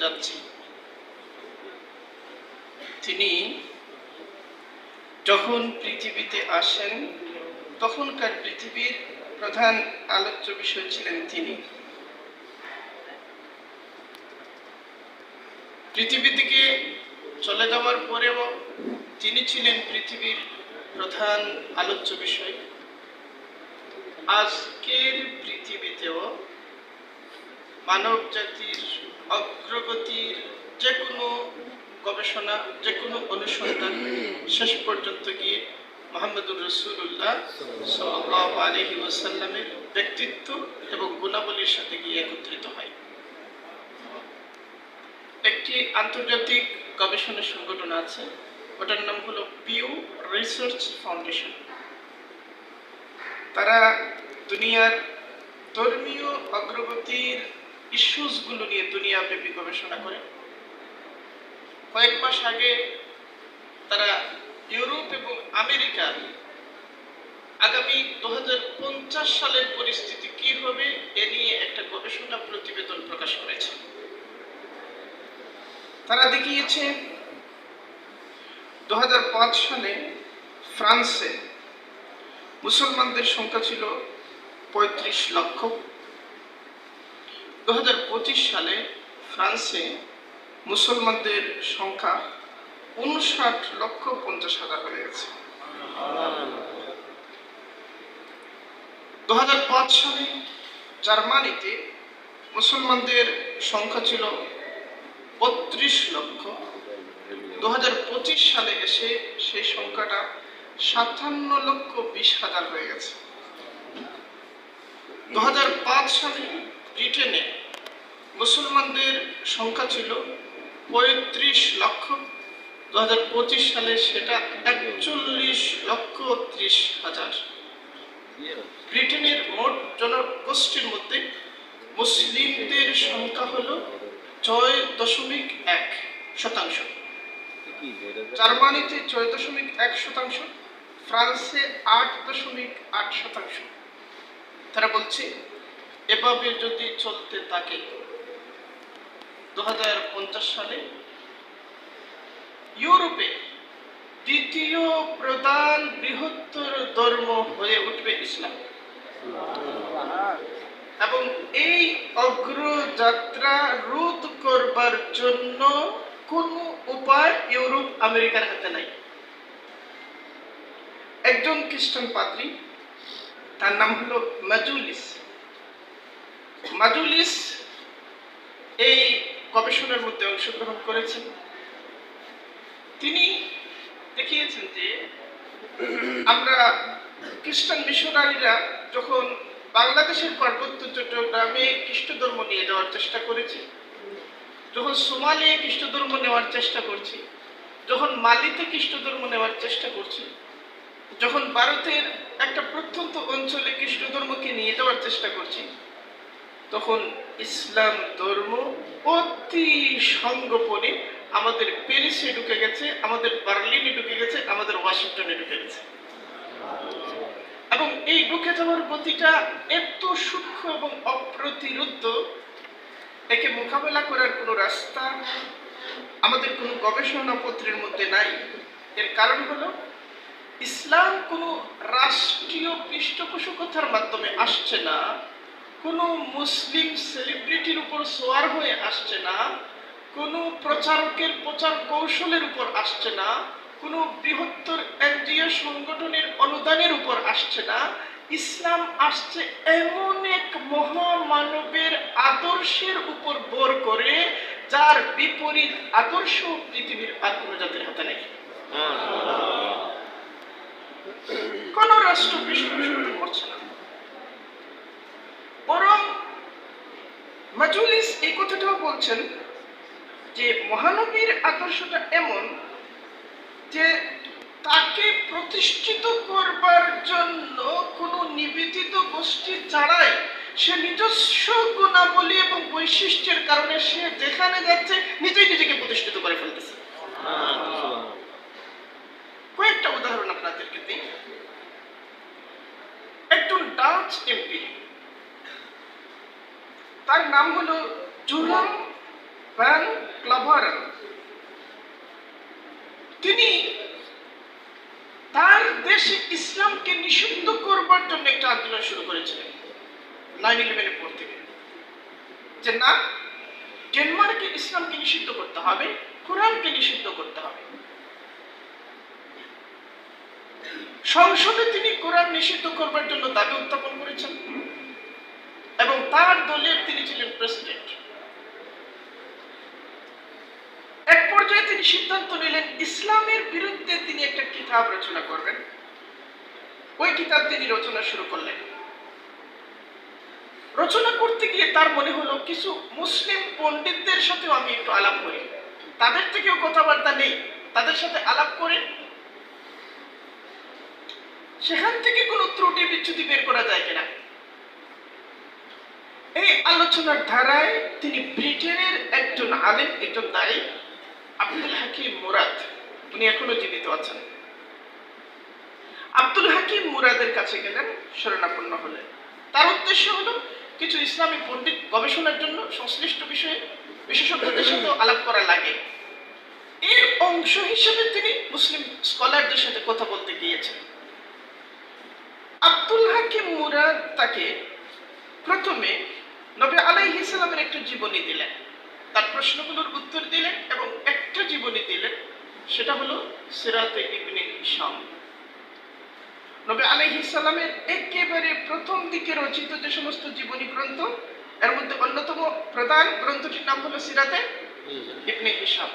যাচ্ছি। তিনি যখন পৃথিবীতে আসেন তখনকার পৃথিবীর প্রধান আলোচ্য বিষয় ছিলেন তিনি। পৃথিবী থেকে চলে যাওয়ার পরেও তিনি ছিলেন পৃথিবীর প্রধান আলোচ্য বিষয়। আজকের পৃথিবীতেও মানব জাতির অগ্রগতির যে কোনো গবেষণা, যে কোনো অনুসন্ধান শেষ পর্যন্ত গিয়ে মুহাম্মদুর রাসূলুল্লাহ সাল্লাল্লাহু আলাইহি ওয়াসাল্লামের ব্যক্তিত্ব এবং গুণাবলীর সাথে গিয়ে একত্রিত হয়। একটি আন্তর্জাতিক গবেষণা সংগঠন আছে, ওটার নাম হলো পিউ রিসার্চ ফাউন্ডেশন। তারা দুনিয়ার ধর্মীয় অগ্রগতির ইস্যুসগুলো নিয়ে দুনিয়াব্যাপী গবেষণা করে। কয়েক মাস আগে তারা ইউরোপ এবং আমেরিকার আগামী 2050 সালের পরিস্থিতি কি হবে এ নিয়ে একটা গবেষণা প্রতিবেদন প্রকাশ করেছে। তারা দেখিয়েছে 2005 সালে ফ্রান্সে মুসলমানদের সংখ্যা ছিল 35 লক্ষ। 2025 সালে ফ্রান্সে মুসলমানদের সংখ্যা 59,50,000 হয়ে গেছে। 2005 সালে জার্মানিতে মুসলমানদের সংখ্যা ছিল 32 লক্ষ। 2025 সালে এসে সেই সংখ্যাটা 57,20,000 হয়ে গেছে। 2005 সালে ব্রিটেনে মুসলমানদের সংখ্যা ছিল 35 লক্ষ। 2025 সালে সেটা 41,30,000। ব্রিটেনের মোট জনগোষ্ঠীর মধ্যে মুসলিমদের সংখ্যা হলো 6.1%। জার্মানিতে 6.1%, ফ্রান্সে 8.8%। তারা বলছে এভাবে যদি চলতে থাকে 2050 সালে ইউরোপে দ্বিতীয় প্রধান বৃহত্তর ধর্ম হয়ে উঠবে ইসলাম। এবং এই অগ্রযাত্রা রোধ করবার জন্য কোনো উপায় ইউরোপ আমেরিকার হাতে নাই। একজন খ্রিস্টান পাদ্রী, তার নাম হলো মাজুলিস। মাজুলিস এই গবেষণার মধ্যে অংশগ্রহণ করেছেন। তিনি দেখিয়েছেন যে আমরা খ্রিস্টান মিশনারিরা যখন বাংলাদেশের পার্বত্য চট্টগ্রামে খ্রিস্ট ধর্ম নিয়ে যাওয়ার চেষ্টা করেছি, যখন সোমালিয়া খ্রিস্ট ধর্ম নেওয়ার চেষ্টা করছি, যখন মালিতে খ্রিস্ট ধর্ম নেওয়ার চেষ্টা করছি, যখন ভারতের একটা প্রত্যন্ত অঞ্চলে খ্রিস্ট ধর্মকে নিয়ে যাওয়ার চেষ্টা করছি, তখন ইসলাম ধর্ম অতি সঙ্গোপনে আমাদের প্যারিসে ঢুকে গেছে, আমাদের বার্লিনে ঢুকে গেছে, আমাদের ওয়াশিংটনে ঢুকে গেছে। এবং এই ঢুকে যাওয়ার গতিটা এত সূক্ষ্ম এবং অপ্রতিরোধ্য, একে মোকাবেলা করার কোনো রাস্তা আমাদের কোনো গবেষণাপত্রের মধ্যে নাই। এর কারণ হলো ইসলাম কোনো রাষ্ট্রীয় পৃষ্ঠপোষকতার মাধ্যমে আসছে না, কোনো মুসলিম সেলিব্রিটির উপর সোয়ার হয়ে আসছে না, কোনো প্রচারকের প্রচার কৌশলের উপর আসছে না, কোনো বৃহত্তর এনজিও সংগঠনের অনুদানের উপর আসছে না। ইসলাম আসছে এমন এক মহামানবের আদর্শের উপর ভর করে, যার বিপরীত আদর্শ পৃথিবীর আর কোনো জাতির হাতে নেই। কোন রাষ্ট্র পৃষ্ঠপোষকতা করছে না। বরং মাজুলিস এই কথাটাও বলছেন যে মহানবীর আদর্শটা এমন যে তাকে প্রতিষ্ঠিত করবার জন্য কোনো নিবেদিত গোষ্ঠী ছাড়াই সে নিজস্ব গুণাবলী এবং বৈশিষ্ট্যের কারণে সে যেখানে যাচ্ছে নিজেই নিজেকে প্রতিষ্ঠিত করে ফেলতেছে। কয়েকটা উদাহরণ আপনাদেরকে দিই। একজন ডাচ এমপি, তার নাম হলো জুলাম ভ্যান ক্লাভারেন, তিনি তার দেশে ইসলামকে নিষিদ্ধ করবার জন্য একটা আন্দোলন শুরু করেছিলেন 9/11 পর থেকে, যে না, ডেনমার্কে ইসলামকে নিষিদ্ধ করতে হবে, কোরআনকে নিষিদ্ধ করতে হবে। সংসদে তিনি কোরআন নিষিদ্ধ করবার জন্য দাবি উত্থাপন করেছেন এবং তার দলের তিনি ছিলেন প্রেসিডেন্ট। এক পর্যায়ে তিনি সিদ্ধান্ত নিলেন ইসলামের বিরুদ্ধে তিনি একটা কিতাব রচনা করবেন। ওই কিতাব তিনি রচনা শুরু করলেন। রচনা করতে গিয়ে তার মনে হলো কিছু মুসলিম পণ্ডিতদের সাথেও আমি একটু আলাপ করি, তাদের থেকেও কথাবার্তা নেই, তাদের সাথে আলাপ করে সেখান থেকে কোনো ত্রুটি বিচ্যুতি বের করা যায় কিনা। এই আলোচনার ধারায় তিনি ব্রিটেনের একজন আলেম, একজন দায়ী, আব্দুল হাকিম মুরাদ, উনি এখনো জীবিত আছেন। আব্দুল হাকিম মুরাদের কাছে গেলেন, শরণাপন্ন হলেন। তার উদ্দেশ্য হলো কিছু ইসলামী পণ্ডিত গবেষণার জন্য সংশ্লিষ্ট বিষয়ে বিশেষজ্ঞদের সাথে আলাপ করা লাগে। এর অংশ হিসেবে তিনি মুসলিম স্কলারদের সাথে কথা বলতে গিয়েছেন। আব্দুল হাকিম মুরাদ তাকে প্রথমে নবী আলাইহিস সালামের একটা জীবনী দিলেন, তার প্রশ্নগুলোর উত্তর দিলেন এবং একটা জীবনী দিলেন, সেটা হলো সিরাতে ইবনে হিশাম। নবী আলাইহিস সালামের একেবারে প্রথম দিকে রচিত যে সমস্ত জীবনী গ্রন্থ, এর মধ্যে অন্যতম প্রধান গ্রন্থটির নাম হলো সিরাতে ইবনে হিশাম।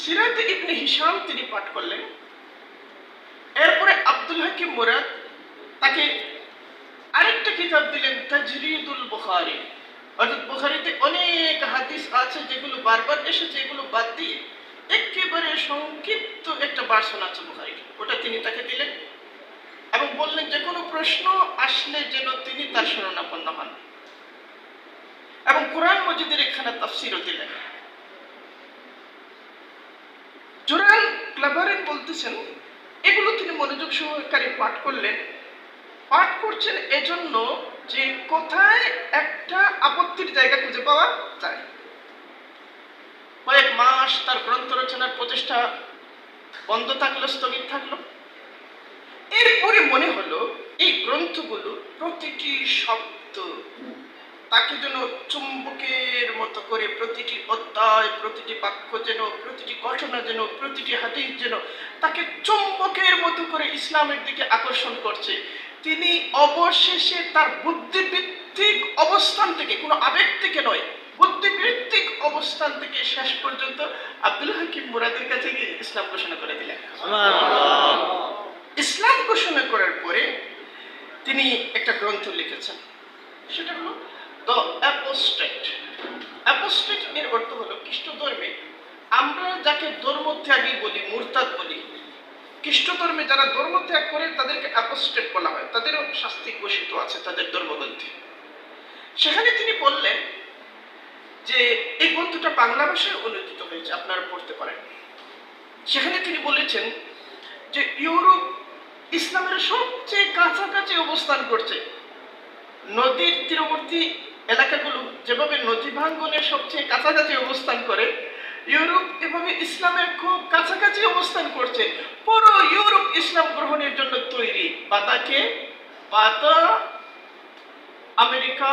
সিরাতে ইবনে হিশাম তিনি পাঠ করলেন। এরপরে আব্দুল হাকিম মুরাদ তাকে আরেকটা কিতাব দিলেন, তাজরিদুল বুখারী। অর্থাৎ বুখারীতে অনেক হাদিস আছে যেগুলো বারবার এসেছে, এগুলো বাদ দিয়ে একেবারে সংক্ষিপ্ত একটা ভার্সন আছে বুখারীর, ওটা তিনি তাকে দিলেন এবং বললেন যে কোনো প্রশ্ন আসলে যেন তিনি তার শরণাপন্ন হন। এবং কোরআন মজিদের একখানা তাফসীরও দিলেন। জোরান ক্লাভারেন বলতেছেন এগুলো তিনি মনোযোগ সহকারে পাঠ করলেন। পাঠ করছেন এজন্য যে কোথায় একটা আপত্তির জায়গা খুঁজে পাওয়া যায়। কয়েক মাস তার গ্রন্থ রচনার প্রচেষ্টা বন্ধ থাকলো, স্থগিত থাকলো। এরপরে মনে হলো এই গ্রন্থগুলো প্রতিটি শব্দ তাকে যেন চুম্বকের মতো করে, প্রতিটি অধ্যায়, প্রতিটি বাক্য যেন, প্রতিটি ঘটনা যেন, প্রতিটি হাদিস যেন তাকে চুম্বকের মতো করে ইসলামের দিকে আকর্ষণ করছে। তিনি অবশেষে তার বুদ্ধিভিত্তিক অবস্থান থেকে, কোনো আবেগ থেকে নয়, বুদ্ধিভিত্তিক অবস্থান থেকে শেষ পর্যন্ত আব্দুল হাকিম মুরাদের কাছে গিয়ে ইসলাম ঘোষণা করে দিলেন। ইসলাম ঘোষণা করার পরে তিনি একটা গ্রন্থ লিখেছেন, সেটা হলো দ্য অ্যাপোস্টেট। অ্যাপোস্টেট এর অর্থ হলো খ্রিস্ট ধর্মে আমরা যাকে ধর্মত্যাগী বলি, মুরতাদ বলি, খ্রিস্ট ধর্মে যারা ধর্মত্যাগ করে তাদেরকে অ্যাপোস্টেট বলা হয়, তাদেরও শাস্তি ঘোষিত আছে তাদের ধর্মগ্রন্থে। সেখানে তিনি বললেন যে এই গ্রন্থটা বাংলা ভাষায় অনুদিত হয়েছে, আপনারা পড়তে পারেন। সেখানে তিনি বলেছেন যে ইউরোপ ইসলামের সবচেয়ে কাছাকাছি অবস্থান করছে। নদীর তীরবর্তী এলাকাগুলো যেভাবে নদী ভাঙ্গনের সবচেয়ে কাছাকাছি অবস্থান করে, ইউরোপ এভাবে ইসলামের খুব কাছাকাছি অবস্থান করছে। পুরো ইউরোপ ইসলাম গ্রহণের জন্য তৈরি। বাধাকে বাধা America,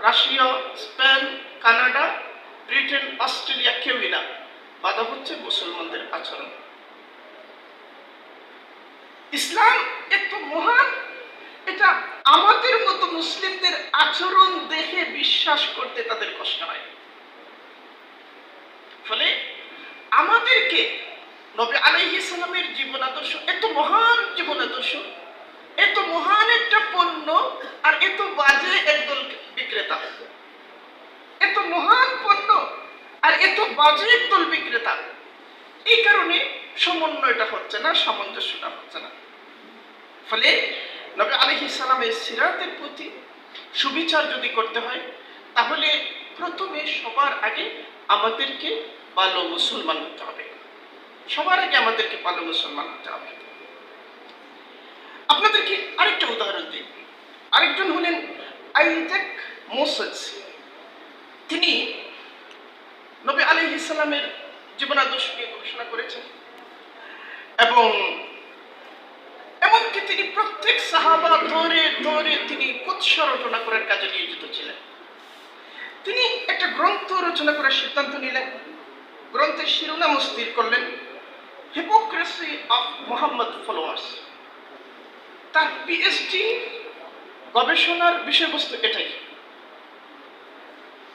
Russia, Spain, Canada, Britain, Australia কেউই না, বাধা হচ্ছে মুসলমানদের আচরণ। ইসলাম এত মহান, এটা আমাদের মতো মুসলিমদের আচরণ দেখে বিশ্বাস করতে তাদের কষ্ট হয়। ফলে আমাদেরকে নবী আলাইহিস সালামের জীবন আদর্শ, এত মহান জীবন আদর্শ, এত মহান একটা পণ্য আর এত বাজে একদল বিক্রেতা, এত মহান পণ্য আর এত বাজে একদল বিক্রেতা, এই কারণে সমন্বয়টা হচ্ছে না, সামঞ্জস্যটা হচ্ছে না। ফলে নবী আলাইহিস সালামের সিরাতের প্রতি সুবিচার যদি করতে হয়, তাহলে প্রথমে সবার আগে আমাদেরকে ভালো মুসলমান হতে হবে। সবার আগে আমাদেরকে ভালো মুসলমান হতে হবে। আপনাদেরকে আরেকটা উদাহরণ দিই। আরেকজন হলেন আইজাক মোসেস। তিনি নবী আলাইহিস সালামের জীবনাদর্শ নিয়ে গবেষণা করেছেন এবং এমনকি তিনি প্রত্যেক সাহাবা ধরে ধরে তিনি কুৎসা রচনা করার কাজে নিয়োজিত ছিলেন। তিনি একটা গ্রন্থ রচনা করার সিদ্ধান্ত নিলেন। গ্রন্থের শিরোনাম স্থির করলেন হিপোক্রেসি অফ মুহাম্মদ ফলোয়ার্স। তার পিএইচডি গবেষণার বিষয়বস্তু এটাই।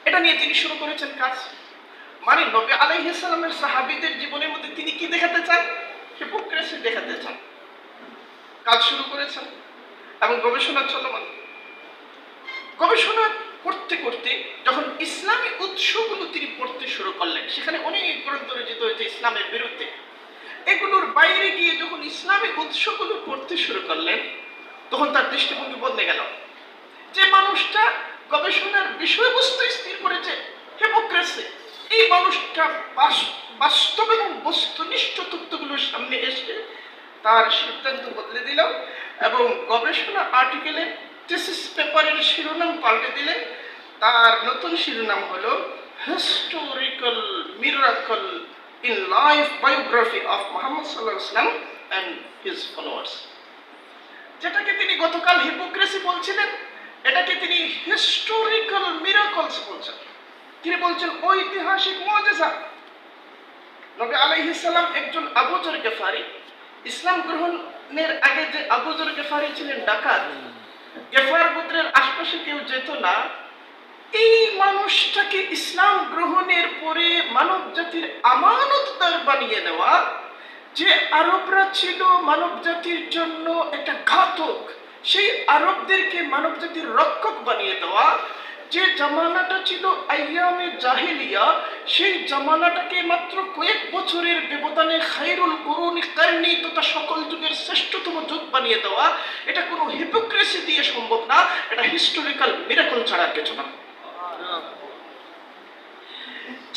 এটা নিয়ে তিনি শুরু করেছেন কাজ। মানে নবী আলাইহিস সালামের সাহাবীদের জীবনের মধ্যে তিনি কি দেখাতে চান? হিপোক্রেসি দেখাতে চান। কাজ শুরু করেছেন এবং গবেষণা চলমান। গবেষণা করতে করতে যখন ইসলামী উৎসগুলো তিনি পড়তে শুরু করলেন, সেখানে অনেক গ্রন্থ রচিত হয়েছে ইসলামের বিরুদ্ধে। এগুলোর বাইরে গিয়ে যখন ইসলামী উৎসগুলো পড়তে শুরু করলেন, তখন তার দৃষ্টিভঙ্গি বদলে গেল। যে মানুষটা গবেষণার বিষয়বস্তু স্থির করেছে হিপোক্রেসি, এই মানুষটা বাস্তব এবং বস্তুনিষ্ঠ তথ্যগুলোর সামনে এসে তার সিদ্ধান্ত বদলে দিল এবং গবেষণা আর্টিকেলে থিসিস পেপারের শিরোনাম পাল্টে দিলেন। তার নতুন শিরোনাম হলো historical miracle in life biography of Muhammad সাল্লাল্লাহু আলাইহি ওয়াসাল্লাম এন্ড হিজ ফলোয়ার্স। যেটাকে তিনি গতকাল হিপোক্রেসি বলছিলেন, এটাকে তিনি হিস্টোরিক্যাল মিরাকলস বলছেন। তিনি বলছেন ঐতিহাসিক মুআজিজা। নবী আলাইহিস সালাম একজন আবু যর গিফারি। ইসলাম গ্রহণের আগে যে আবু যর গিফারি ছিলেন ডাকাত, গেফার গোত্রের আশপাশে কেউ যেত না। এই মানুষটাকে ইসলাম গ্রহণের পরে মানব জাতির আমানতদার বানিয়ে নেওয়া, যে আরবরা ছিল মানব জাতির জন্য একটা ঘাতক, সেই আরবদেরকে মানব জাতির রক্ষক বানিয়ে দেওয়া, যে জামানাটা ছিল আইয়ামে জাহিলিয়া, সেই জামানাটাকে মাত্র কয়েক বছরের ব্যবধানে খায়রুল কুরুনি কারনি তথা সকল যুগের শ্রেষ্ঠতম যুগ বানিয়ে দেওয়া, এটা কোনো হিপোক্রেসি দিয়ে সম্ভব না, এটা হিস্টোরিক্যাল মিরাকল ছাড়া কিছু না।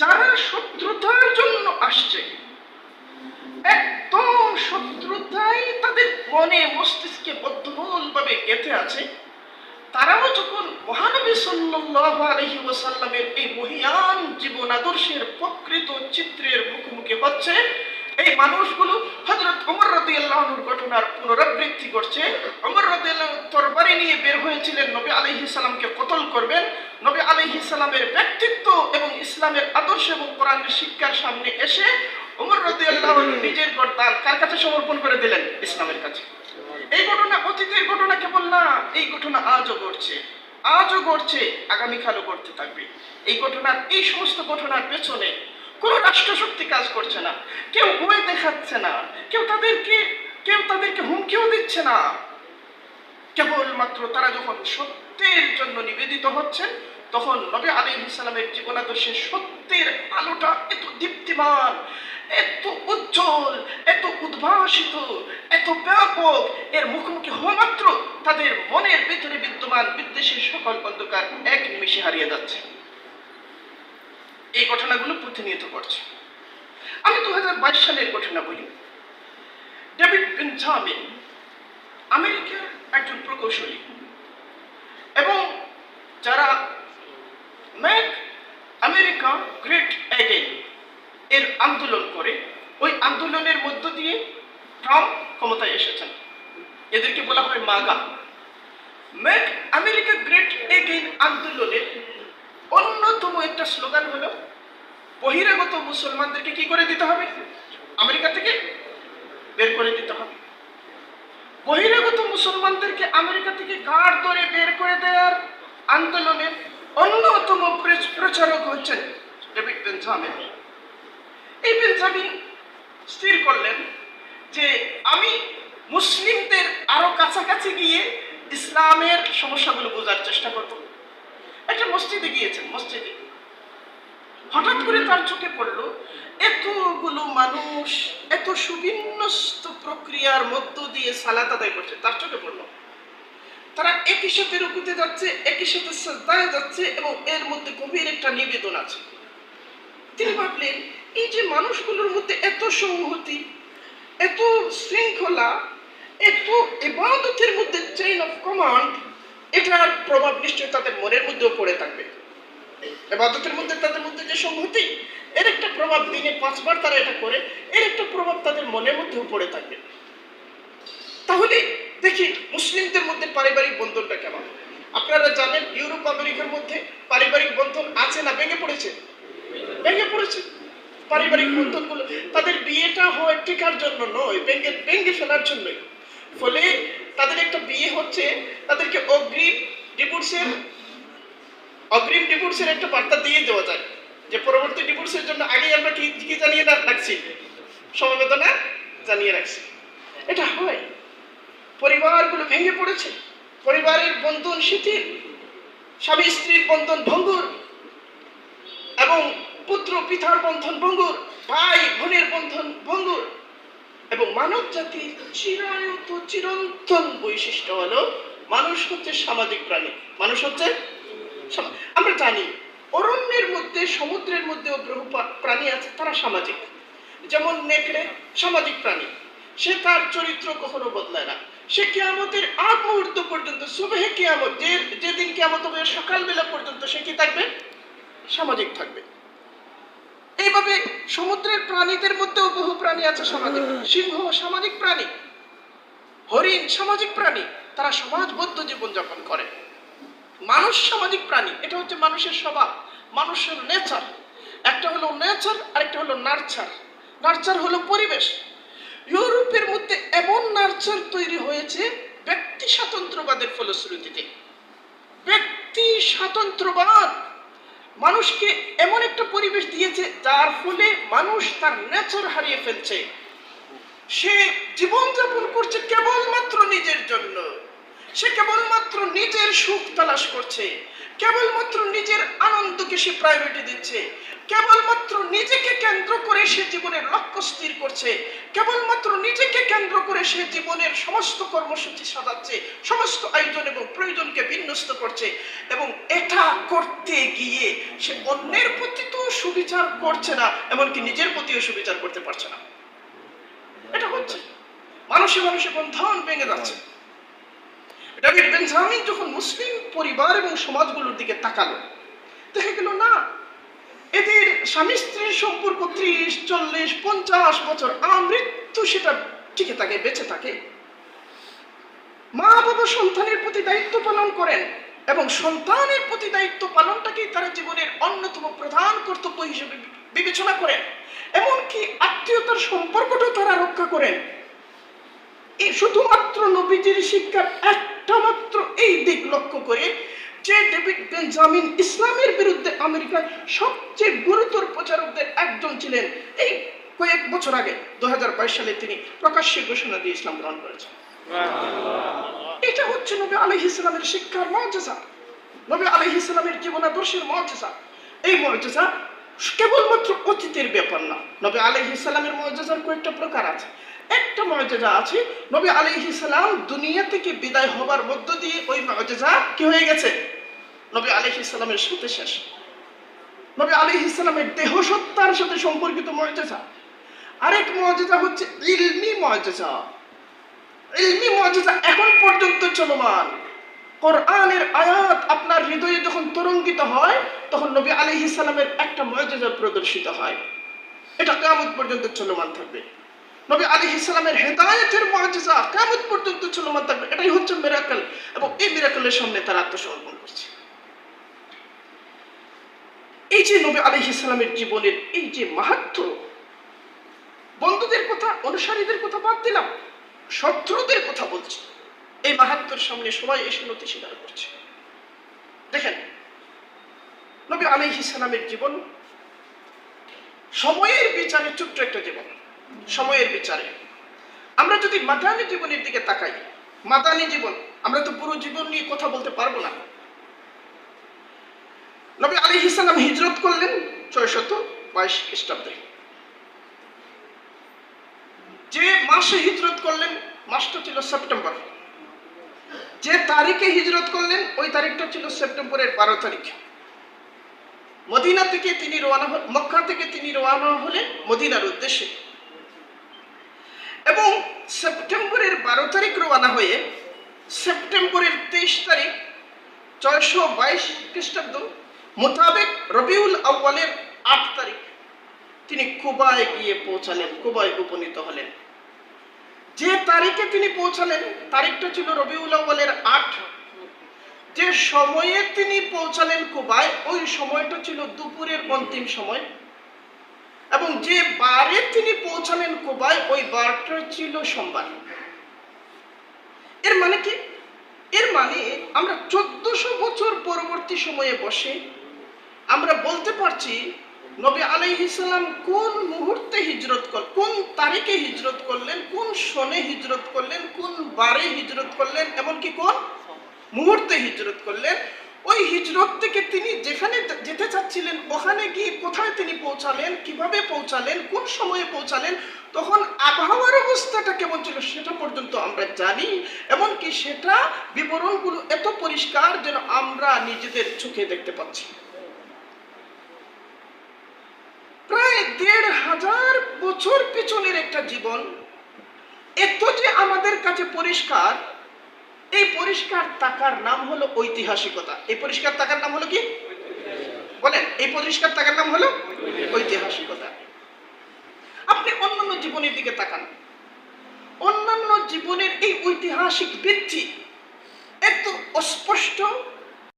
যারা শত্রুতার জন্য আসছে, একদম শত্রুতাই তাদের মনে মস্তিষ্কে বদ্ধমূলভাবে গেঁথে আছে, তারাও যখন মহানবী সাল্লাল্লাহু আলাইহি ওয়াসাল্লামের এই মহিয়ান জীবন আদর্শের প্রকৃত চিত্রের মুখোমুখি হচ্ছে, এই মানুষগুলো হযরত ওমর রাদিয়াল্লাহু আনহুর ঘটনার পুনরাবৃত্তি করছে। ওমর রাদিয়াল্লাহু তরবারি নিয়ে বের হয়েছিলেন নবী আলাইহিস সালামকে কতল করবেন। নবী আলাইহিস সালামের ব্যক্তিত্ব এবং ইসলামের আদর্শ এবং কোরআনের শিক্ষার সামনে এসে ওমর রাদিয়াল্লাহু আনহু নিজের গর্দান কার কাছে সমর্পণ করে দিলেন? ইসলামের কাছে। এই ঘটনা অতীতের ঘটনা কেবল না, এই ঘটনা আজও ঘটছে, আগামীকালও ঘটতে থাকবে। এই সমস্ত ঘটনার পেছনে কোন রাষ্ট্রশক্তি কাজ করছে না, কেউ ভয় দেখাচ্ছে না, কেউ তাদেরকে হুমকিও দিচ্ছে না। কেবলমাত্র তারা যখন সত্যের জন্য নিবেদিত হচ্ছেন, তখন নবী আলাইহিস সালামের জীবনাদর্শের সত্যের আলোটা এত দীপ্তিমান, এত উজ্জ্বল, এত উদ্ভাসিত, এত ব্যাপক, এর মুখোমুখি হওয়া মাত্র তাদের মনের ভিতরে বিদ্যমান বিদ্বেষের সকল অন্ধকার এক নিমিষে হারিয়ে যাচ্ছে। এই ঘটনাগুলো প্রতিনিয়ত ঘটছে। আমি 2022 সালের ঘটনা বলি। ডেভিড বেঞ্জামিন আমেরিকার একজন প্রকৌশলী এবং যারা মেক আমেরিকা গ্রেট অ্যাগেইন এর আন্দোলন করে, ওই আন্দোলনের মধ্য দিয়ে ট্রাম্প ক্ষমতায় এসেছেন। এদেরকে বলা হয় মাগা। মেক আমেরিকা গ্রেট অ্যাগেইন আন্দোলনের অন্যতম একটা স্লোগান হলো বহিরাগত মুসলমানদেরকে কি করে দিতে হবে? আমেরিকা থেকে বের করে দিতে হবে। বহিরাগত মুসলমানদেরকে আমেরিকা থেকে কার ধরে বের করে দেওয়ার আন্দোলনের অন্যতম প্রচারক হচ্ছেন ডেভিড বেঞ্জামিন। এই বেঞ্জামিন স্থির করলেন যে আমি মুসলিমদের আরো কাছাকাছি গিয়ে ইসলামের সমস্যাগুলো বোঝার চেষ্টা করব। একটা মসজিদে গিয়েছেন, মসজিদে হঠাৎ করে তার চোখে পড়লো এতগুলো মানুষ এত সুবিন্যস্ত প্রক্রিয়ার মধ্য দিয়ে সালাত আদায় করছে। তার চোখে পড়লো তারা একই সাথে রুকুতে যাচ্ছে, একই সাথে সাজদায় যাচ্ছে এবং এর মধ্যে গভীর একটা নিবেদন আছে। তিনি ভাবলেন এই যে মানুষগুলোর মধ্যে এত সংহতি, এত শৃঙ্খলা, এত ইবাদতের মধ্যে চেইন অফ কমান্ড, এটার প্রভাব নিশ্চয়ই তাদের মনের মধ্যেও পড়ে থাকবে। ইবাদতের মধ্যে তাদের মধ্যে যে সংহতি, এর একটা প্রভাব দিনে 5 বার তারা এটা করে, এর একটা প্রভাব তাদের মনের মধ্যেও পড়ে থাকবে। তাহলে দেখি মুসলিমদের মধ্যে পারিবারিক বন্ধনটা কেমন। আপনারা জানেন ইউরোপ আমেরিকার মধ্যে পারিবারিক বন্ধন আছে না ভেঙে পড়েছে? ভেঙে পড়েছে। পারিবারিক বন্ধনগুলো তাদের বিয়েটা হয় টিকার জন্য নয়, ভেঙে ফেলার জন্যই। ফলে তাদের একটা বিয়ে হচ্ছে, তাদেরকে অগ্রিম ডিভোর্সের একটা বার্তা দিয়ে দেওয়া যায় যে পরবর্তী ডিভোর্সের জন্য আগে আমরা কি জানিয়ে রাখছি, সমবেদনা জানিয়ে রাখছি। এটা হয়। পরিবারগুলো ভেঙে পড়েছে, পরিবারের বন্ধন শিথিল, স্বামী স্ত্রীর বন্ধন ভঙ্গুর, এবং পুত্র পিতার বন্ধন ভঙ্গুর, ভাই বোনের বন্ধন ভঙ্গুর। এবং মানব জাতির চিরন্তন বৈশিষ্ট্য হলো মানুষ হচ্ছে সামাজিক প্রাণী। মানুষ হচ্ছে, আমরা জানি অরণ্যের মধ্যে, সমুদ্রের মধ্যেও বহু প্রাণী আছে, তারা সামাজিক। যেমন নেকড়ে সামাজিক প্রাণী, সে তার চরিত্র কখনো বদলায় না। সে কিয়ামতের আগ মুহূর্ত পর্যন্ত, সুবহে কিয়ামত, যেদিন কিয়ামত হবে সকালবেলা পর্যন্ত সে কি থাকবে? সামাজিক থাকবে। এইভাবে সমুদ্রের প্রাণীদের মধ্যেও বহু প্রাণী আছে সামাজিক। সিংহ সামাজিক প্রাণী, হরিণ সামাজিক প্রাণী, তারা সমাজবদ্ধ জীবনযাপন করে। মানুষ সামাজিক প্রাণী, এটা হচ্ছে মানুষের স্বভাব, মানুষের নেচার। একটা হলো নেচার, আরেকটা হলো নার্চার। নার্চার হলো পরিবেশ। ইউরোপের মধ্যে এমন নার্চার তৈরি হয়েছে ব্যক্তি স্বাতন্ত্র্যবাদের ফলশ্রুতিতে। ব্যক্তি স্বাতন্ত্র্যবাদ মানুষকে এমন একটা পরিবেশ দিয়েছে যার ফলে মানুষ তার নেচার হারিয়ে ফেলছে। সে জীবনযাপন করছে কেবলমাত্র নিজের জন্য, সে কেবলমাত্র নিজের সুখ তালাশ করছে, কেবলমাত্র নিজের আনন্দকে সে প্রায়োরিটি দিচ্ছে, কেবলমাত্র নিজেকে কেন্দ্র করে সে জীবনের লক্ষ্য স্থির করছে, কেবলমাত্র নিজেকে কেন্দ্র করে সে জীবনের সমস্ত কর্মসূচি সাজাচ্ছে, সমস্ত আয়োজন এবং প্রয়োজনকে বিন্যস্ত করছে। এবং এটা করতে গিয়ে সে অন্যের প্রতি তো সুবিচার করছে না, এমনকি নিজের প্রতিও সুবিচার করতে পারছে না। এটা হচ্ছে মানুষে মানুষে বন্ধন ভেঙে যাচ্ছে। ডেভিড বেঞ্জামিন যখন মুসলিম পরিবার এবং সমাজগুলোর দিকে তাকালো, দেখা গেল না, এদের স্বামী স্ত্রীর সম্পর্ক 30, 40, 50 বছর আমৃত্যু সেটা টিকে থাকে, বেঁচে থাকে। মা বাবা সন্তানের প্রতি দায়িত্ব পালন করেন এবং সন্তানের প্রতি দায়িত্ব পালনটাকেই তারা জীবনের অন্যতম প্রধান কর্তব্য হিসেবে বিবেচনা করেন। এমনকি আত্মীয়তার সম্পর্কটাও তারা রক্ষা করেন। এই শুধুমাত্র নবীজির শিক্ষার একটা মাত্র এই দিক লক্ষ্য করে যে ডেভিড বেঞ্জামিন ইসলামের বিরুদ্ধে আমেরিকার সবচেয়ে গুরুতর প্রচারকদের একজন ছিলেন। এই কয়েক বছর আগে 2022 সালে তিনি প্রকাশ্যে ঘোষণা দিয়ে ইসলাম গ্রহণ করেছেন। এটা হচ্ছে নবী আলাইহিস সালামের শিক্ষার মুজিজা, নবী আলাইহিস সালামের জীবনাদর্শের মুজিজা। এই মুজিজা কেবলমাত্র অতীতের ব্যাপার না। নবী আলাইহিস সালামের মুজিজার কয়েকটা প্রকার আছে। একটা মুজিজা আছে, নবী আলাইহিস সালাম দুনিয়া থেকে বিদায় হবার মধ্য দিয়ে ওই মুজিজা কি হয়ে গেছে? নবী আলাইহিস সালামের সাথে শেষ। নবী আলাইহিস সালামের দেহ সত্তার সাথে সম্পর্কিত মুজিজা। আরেক মুজিজা হচ্ছে ইলমি মুজিজা। ইলমি মুজিজা এখন পর্যন্ত চলমান। কোরআনের আয়াত আপনার হৃদয়ে যখন তরঙ্গিত হয়, তখন নবী আলাইহিস সালামের একটা মুজিজা প্রদর্শিত হয়। এটা কিয়ামত পর্যন্ত চলমান থাকবে। নবী আলাইহিস সালামের হেদায়েতের মুজিজা কিয়ামত পর্যন্ত চলমান থাকবে। এটাই হচ্ছে মিরাকল, এবং এই মিরাকলের সামনে তারা আত্মসমর্পণ করছে। এই যে নবী আলাইহিস সালামের জীবনের এই যে মাহাত্ম্য, বন্ধুদের কথা, অনুসারীদের কথা বাদ দিলাম, শত্রুদের কথা বলছি। এই মাহাত্ম্যের সামনে সবাই এসে নতি স্বীকার করছে। দেখেন, নবী আলাইহিস সালামের জীবন সময়ের বিচারে ছোট্ট একটা জীবন। সময়ের বিচারে আমরা যদি মাদানী জীবনের দিকে তাকাই, মাদানী জীবন, আমরা তো পুরো জীবন নিয়ে কথা বলতে পারবো না। নবী আলাইহিস সালাম হিজরত করলেন 622 খ্রিস্টাব্দে। যে মাসে হিজরত করলেন মাসটা ছিল সেপ্টেম্বর। যে তারিখে হিজরত করলেন ওই তারিখটা ছিল সেপ্টেম্বরের 12 তারিখ। মদিনা থেকে তিনি রওনা, মক্কা থেকে তিনি রওনা হলেন মদিনার উদ্দেশ্যে, এবং সেপ্টেম্বরের 12 তারিখ রওনা হয়ে সেপ্টেম্বরের 23 তারিখ 622 খ্রিস্টাব্দ মোতাবেক রবিউল আউয়ালের 8 তারিখ তিনি কুবায় গিয়ে পৌঁছালেন, কুবায় উপনীত হলেন। যে তারিখে তিনি পৌঁছালেন তারিখটা ছিল রবিউল আউয়ালের 8। যে সময়ে তিনি পৌঁছালেন কুবায় ওই সময়টা ছিল দুপুরের অন্তিম সময়, এবং যে বারে তিনি পৌঁছালেন কুবায় ওই বারটা ছিল সোমবার। এর মানে কি? এর মানে আমরা 1400 বছর পরবর্তী সময়ে বসে আমরা বলতে পারছি নবী আলাইহিস সালাম কোন মুহূর্তে হিজরত করলেন, কোন তারিখে হিজরত করলেন, কোন সনে হিজরত করলেন, কোন বারে হিজরত করলেন, এমনকি কোন মুহূর্তে হিজরত করলেন। ওই হিজরত থেকে তিনি যেখানে যেতে চাচ্ছিলেন ওখানে গিয়ে কোথায় তিনি পৌঁছালেন, কিভাবে পৌঁছালেন, কোন সময়ে পৌঁছালেন, তখন আবহাওয়ার অবস্থাটা কেমন ছিল সেটা পর্যন্ত আমরা জানি। এমনকি সেটা বিবরণগুলো এত পরিষ্কার যেন আমরা নিজেদের চোখে দেখতে পাচ্ছি। প্রায় 1500 বছর পিছনের একটা জীবন এত যে আমাদের কাছে পরিষ্কার, এই পরিষ্কার তাকার নাম হলো ঐতিহাসিকতা। এই পরিষ্কার তাকার নাম হলো কি বলেন? এই পরিষ্কার তাকার নাম হলো ঐতিহাসিকতা। আপনি অন্যান্য জীবনের দিকে তাকান, অন্যান্য জীবনের এই ঐতিহাসিক ভিত্তি এত অস্পষ্ট